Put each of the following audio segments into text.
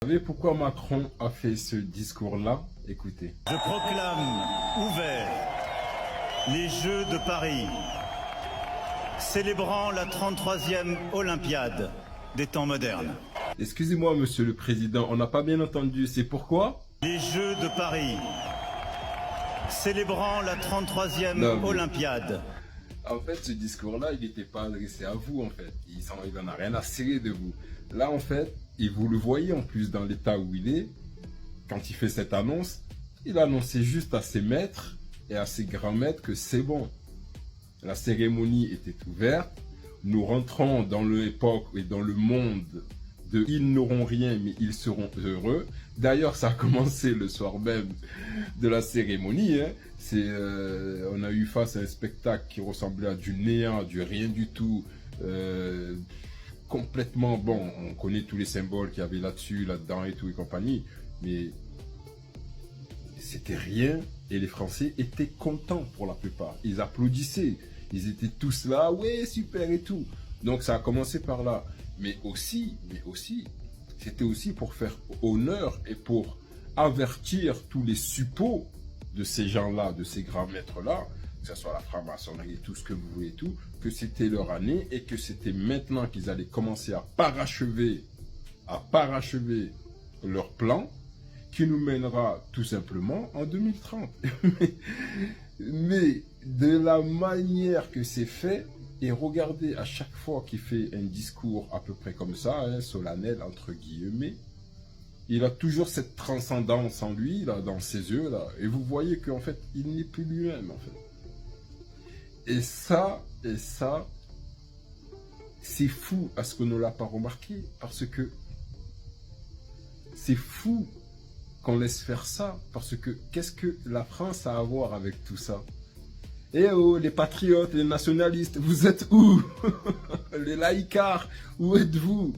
Vous savez pourquoi Macron a fait ce discours-là? Écoutez. Je proclame ouverts les Jeux de Paris, célébrant la 33e Olympiade des temps modernes. Excusez-moi, monsieur le président, on n'a pas bien entendu. C'est pourquoi? Les Jeux de Paris, célébrant la 33e Olympiade. En fait, ce discours-là, il n'était pas adressé à vous, en fait. Il n'en a rien à cirer de vous. Là, en fait, et vous le voyez en plus dans l'état où il est, quand il fait cette annonce, il annonçait juste à ses maîtres et à ses grands maîtres que c'est bon. La cérémonie était ouverte. Nous rentrons dans l'époque et dans le monde de « ils n'auront rien, mais ils seront heureux ». D'ailleurs, ça a commencé le soir même de la cérémonie. Hein. On a eu face à un spectacle qui ressemblait à du néant, du rien du tout. Complètement, bon, on connaît tous les symboles qu'il y avait là-dessus, là-dedans et tout et compagnie. Mais c'était rien et les Français étaient contents pour la plupart. Ils applaudissaient. Ils étaient tous là, ouais, super et tout. Donc ça a commencé par là. Mais aussi, c'était aussi pour faire honneur et pour avertir tous les suppôts de ces gens-là, de ces grands maîtres-là, que ce soit la franc-maçonnerie et tout ce que vous voulez et tout, que c'était leur année et que c'était maintenant qu'ils allaient commencer à parachever leur plan qui nous mènera tout simplement en 2030. Mais de la manière que c'est fait, et regardez à chaque fois qu'il fait un discours à peu près comme ça, hein, solennel entre guillemets, il a toujours cette transcendance en lui, là, dans ses yeux, là, et vous voyez qu'en fait, il n'est plus lui-même, en fait. Et ça, c'est fou à ce qu'on ne l'a pas remarqué, parce que c'est fou qu'on laisse faire ça, parce que qu'est-ce que la France a à voir avec tout ça? Eh oh, les patriotes, les nationalistes, vous êtes où? Les laïcards, où êtes-vous?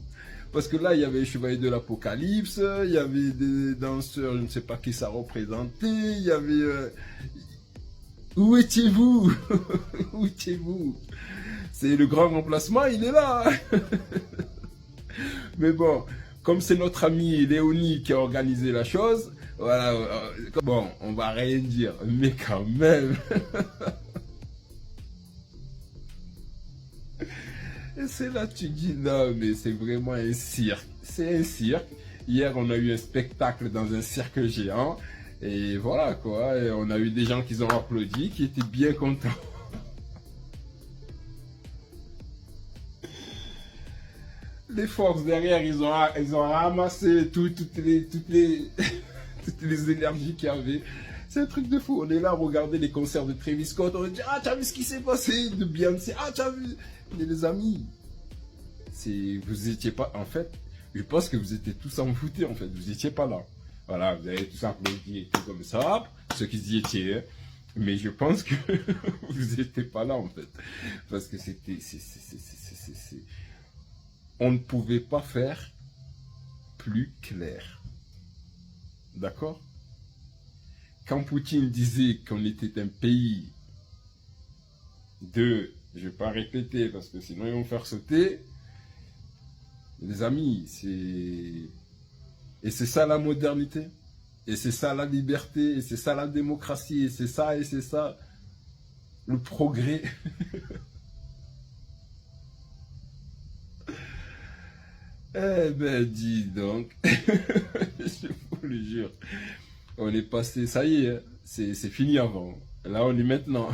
Parce que là, il y avait les chevaliers de l'Apocalypse, il y avait des danseurs, je ne sais pas qui ça représentait, il y avait... Où étiez-vous? Où étiez-vous? C'est le grand remplacement, il est là. Mais bon, comme c'est notre ami Léonie qui a organisé la chose, voilà, bon, on va rien dire, mais quand même. Et c'est là que tu dis, non, mais c'est vraiment un cirque. C'est un cirque. Hier, on a eu un spectacle dans un cirque géant. Et voilà, quoi. Et on a eu des gens qui ont applaudi, qui étaient bien contents. Les forces derrière, ils ont ramassé toutes les énergies qu'il y avait. C'est un truc de fou. On est là à regarder les concerts de Travis Scott. On dit, ah, t'as vu ce qui s'est passé de Beyoncé? Ah, t'as vu? Mais les amis, vous étiez pas, en fait, je pense que vous étiez tous envoûtés, en fait. Vous étiez pas là. Voilà, vous avez tous applaudi et tout comme ça, ceux qui y étaient. Hein. Mais je pense que vous n'étiez pas là, en fait. Parce que on ne pouvait pas faire plus clair. D'accord? Quand Poutine disait qu'on était un pays de... Je ne vais pas répéter parce que sinon ils vont me faire sauter. Les amis, et c'est ça la modernité. Et c'est ça la liberté. Et c'est ça la démocratie. Et c'est ça le progrès. Eh ben, dis donc. Je vous le jure. On est passé, ça y est, c'est fini avant. Là, on est maintenant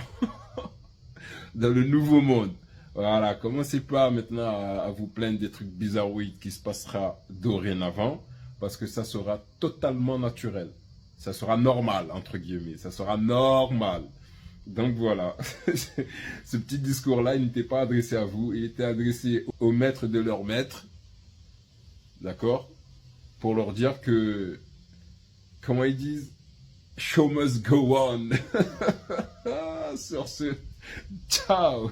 dans le nouveau monde. Voilà, commencez pas maintenant à vous plaindre des trucs bizarroïdes qui se passera dorénavant, parce que ça sera totalement naturel. Ça sera normal, entre guillemets. Ça sera normal. Donc voilà, ce petit discours-là, il n'était pas adressé à vous, il était adressé aux maîtres de leurs maîtres, d'accord, pour leur dire que, comment ils disent, show must go on. Sur ce, ciao.